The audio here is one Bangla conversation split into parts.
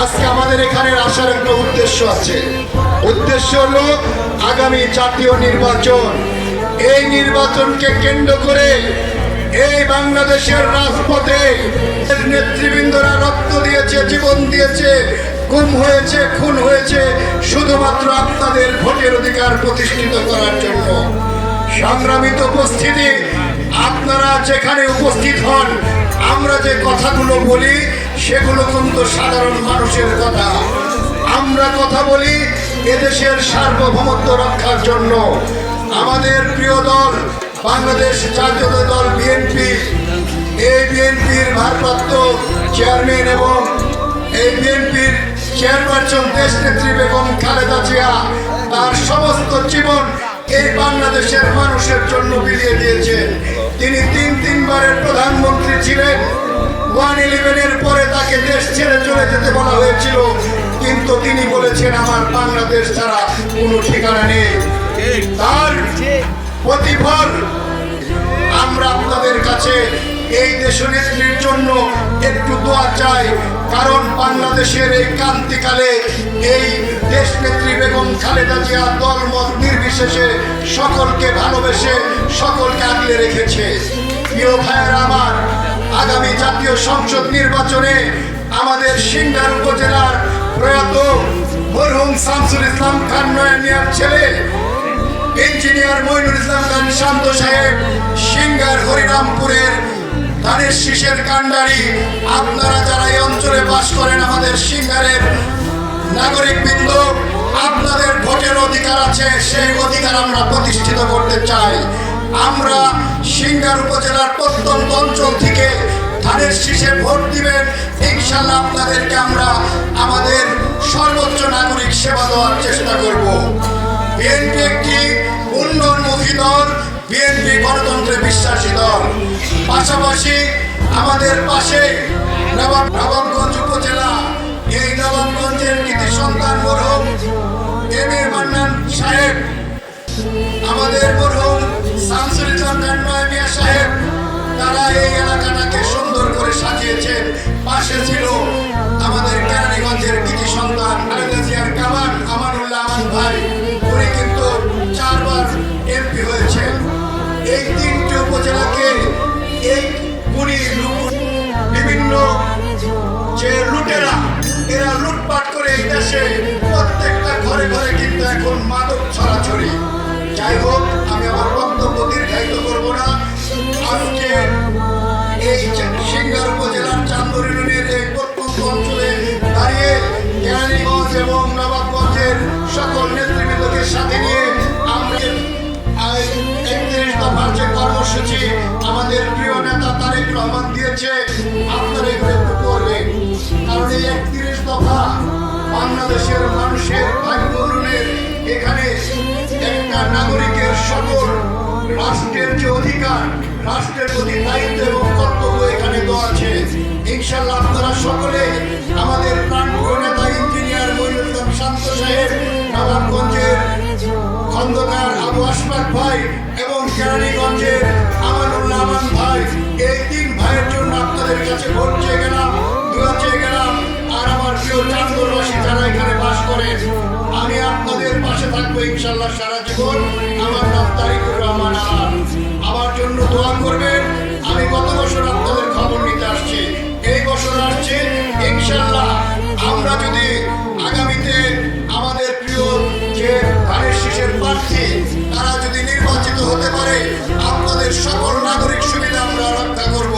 আজকে আমাদের এখানে আসার একটা উদ্দেশ্য আছে। উদ্দেশ্য হলো আগামী জাতীয় নির্বাচন। এই নির্বাচনকে কেন্দ্র করে এই বাংলাদেশের রাজপথে নেতৃবৃন্দরা রক্ত দিয়েছে, জীবন দিয়েছে, গুম হয়েছে, খুন হয়েছে শুধুমাত্র আপনাদের ভোটের অধিকার প্রতিষ্ঠিত করার জন্য। সংগ্রামিত উপস্থিতি, আপনারা যেখানে উপস্থিত হন, আমরা যে কথাগুলো বলি সেগুলো কিন্তু সাধারণ মানুষের কথা। আমরা কথা বলি এদেশের সার্বভৌমত্ব রক্ষার জন্য। আমাদের প্রিয় দল বাংলাদেশ জাতীয় দল বিএনপি, এই বিএনপির ভারপ্রাপ্ত চেয়ারম্যান এবং এই বিএনপির চেয়ারপারসন দেশনেত্রী বেগম খালেদা জিয়া তার সমস্ত জীবন এই বাংলাদেশের মানুষের জন্য বিলিয়ে দিয়েছেন। তিনি তিনবারের প্রধানমন্ত্রী ছিলেন। 1/11-এর পরে তাকে দেশ ছেড়ে চলে যেতে বলা হয়েছিল, কিন্তু তিনি বলেছেন আমার বাংলাদেশ ছাড়া কোনো ঠিকানা নেই। তার প্রতিফল আমরা আপনাদের কাছে এই দেশনেত্রীর জন্য একটু দোয়া চাই, কারণ বাংলাদেশের এই ক্রান্তিকালে এই দেশনেত্রী বেগম খালেদা জিয়া দলমত নির্বিশেষে সকলকে ভালোবেসে সকলকে আগলে রেখেছে। প্রিয় ভাইয়েরা আমার, আগামী জাতীয় সংসদ নির্বাচনে আমাদের সিংগার উপজেলার প্রয়াত মরহুম শামসুল ইসলাম খান নয়ন মিয়ার ছেলে ইঞ্জিনিয়ার মইনুল ইসলাম খান শান্ত সাহেব, সিংগার হরিরামপুরের ধানের শীষের কান্ডারি, আপনারা যারা এই অঞ্চলে বাস করেন, আমাদের সিংগারের নাগরিকবৃন্দ, আপনাদের ভোটের অধিকার আছে, সেই অধিকার আমরা প্রতিষ্ঠিত করতে চাই। আমরা সিংগার উপজেলার প্রত্যন্ত অঞ্চল থেকে ধানের শীষে ভোট দিবেন, ইনশাল্লাহ আপনাদেরকে আমরা আমাদের সর্বোচ্চ নাগরিক সেবা দেওয়ার চেষ্টা করব। বিএনপি একটি উন্নয়নমুখী দল, বিএনপি গণতন্ত্রে বিশ্বাসী দল। পাশাপাশি আমাদের পাশে নবাবগঞ্জ উপজেলা, এই নবাবগঞ্জের কৃতি সন্তান মরহুম এম এ মান্নান সাহেব, আমাদের মরহুম শামসুল ইসলাম খান নয়ন মিয়া সাহেব, তারা এই এলাকাটাকে সুন্দর করে সাজিয়েছেন। পাশে ছিল আমাদের কেরানীগঞ্জের কৃতি সন্তান খালেদা জিয়ার কামান আমানুল্লাহ আমান ভাই, উনি কিন্তু 4 বার এমপি হয়েছেন। এই 3টি উপজেলাকে এই বিভিন্ন যে লুটেরা, এরা লুটপাট করে এই দেশে প্রত্যেকটা ঘরে ঘরে কিন্তু এখন মাদক ছড়াছড়ি। যাই হোক, আমি আমার বক্তব্য দীর্ঘায়িত করব না। আজকে এই সিংগার উপজেলার চান্দর ইউনিয়নের এই প্রত্যন্ত অঞ্চলে দাঁড়িয়ে কেরানীগঞ্জ এবং নবাবগঞ্জের সকল নেতৃবৃন্দকে সাথে নিয়ে আমরা 31 দফার যে কর্মসূচি আমাদের প্রিয় নেতা তারেক রহমান দিয়েছে, আপনারা এগুলো একটু করবেন, কারণ এই 31 দফা বাংলাদেশের মানুষের ভাগ্য উন্নয়নের, এখানে একটা নাগরিকের সকল রাষ্ট্রের যে অধিকার, রাষ্ট্রের প্রতি দায়িত্ব এবং কর্তব্য এখানে দেওয়া আছে। ইনশাল্লাহ আপনারা সকলে আমাদের প্রাণপ্রিয় নেতা ইঞ্জিনিয়ার মইনুল ইসলাম শান্ত সাহেব, নবাবগঞ্জের খন্দকার আবু আশফাক ভাই এবং কেরানীগঞ্জের আমানুল্লাহ আমান ভাই, এই 3 ভাইয়ের জন্য আপনাদের কাছে ভোট চেয়ে গেলাম, দোয়া চেয়ে গেলাম। আর আমার প্রিয় চান্দরবাসী যারা এখানে বাস করেন, আমি আপনাদের পাশে থাকবো ইনশাল্লাহ সারা জীবন। আমার নাম তারিকুর রহমান আলাল, আমার জন্য দোয়া করবেন। আমি গত বছর আপনাদের খবর নিতে আসছি, এই বছর আসছে ইনশাল্লাহ। আমরা যদি আগামীতে আমাদের প্রিয় যে ধানের শীষের প্রার্থী, তারা যদি নির্বাচিত হতে পারে, আপনাদের সকল নাগরিক সুবিধা আমরা রক্ষা করব।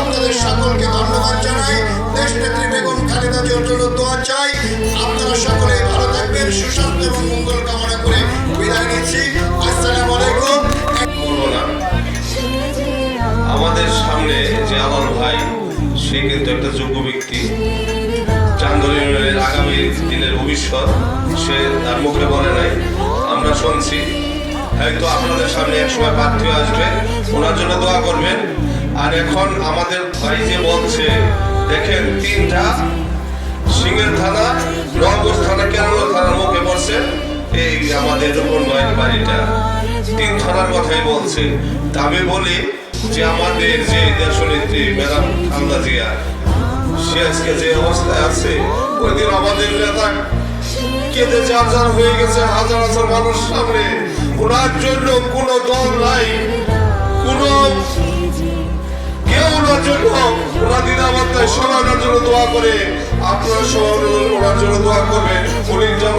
আপনাদের সকলকে ধন্যবাদ জানাই। দেশনেত্রী বেগম খালেদা জিয়ার জন্য দোয়া চাই। আপনারা সকলে ভালো থাকবেন, সুস্বাস্থ্য এবং মঙ্গল কামনা করে বিদায় নিচ্ছি। আসসালামু আলাইকুম। আমাদের সামনে যে আলাল ভাই, সে কিন্তু একটা যোগ্য ব্যক্তি, চান্দর ইউনিয়নের আগামী দিনের ভবিষ্যৎ, সে তার মুখে বলে নাই, আমরা শুনছি। হয়তো আপনাদের সামনে এক সময় প্রার্থী আসবে, ওনার জন্য দোয়া করবেন। আর এখন আমাদের ভাই যে বলছে, দেখেন 3টা সিংহের থানা, নবগঞ্জ থানা, কেরানীগঞ্জ থানার মুখে পড়ছে এই আমাদের রূপন ভাইয়ের বাড়িটা, 3 থানার কথাই বলছে। তা আমি বলি যে আমাদের যে দেশনেত্রী ম্যাডাম খালেদা জিয়া, সে আজকে যে অবস্থায় আছে, ওই আমাদের নেতা কেঁদে যার যার হয়ে গেছে হাজার হাজার মানুষ সামনে। ওনার জন্য কোনো দল নাই, কোনো কেউ ওনার জন্য, ওনার দিদাবার্তায় সবাই ওনার জন্য দোয়া করে। আপনারা সবাই ওনার জন্য দোয়া করবেন, উনি যেন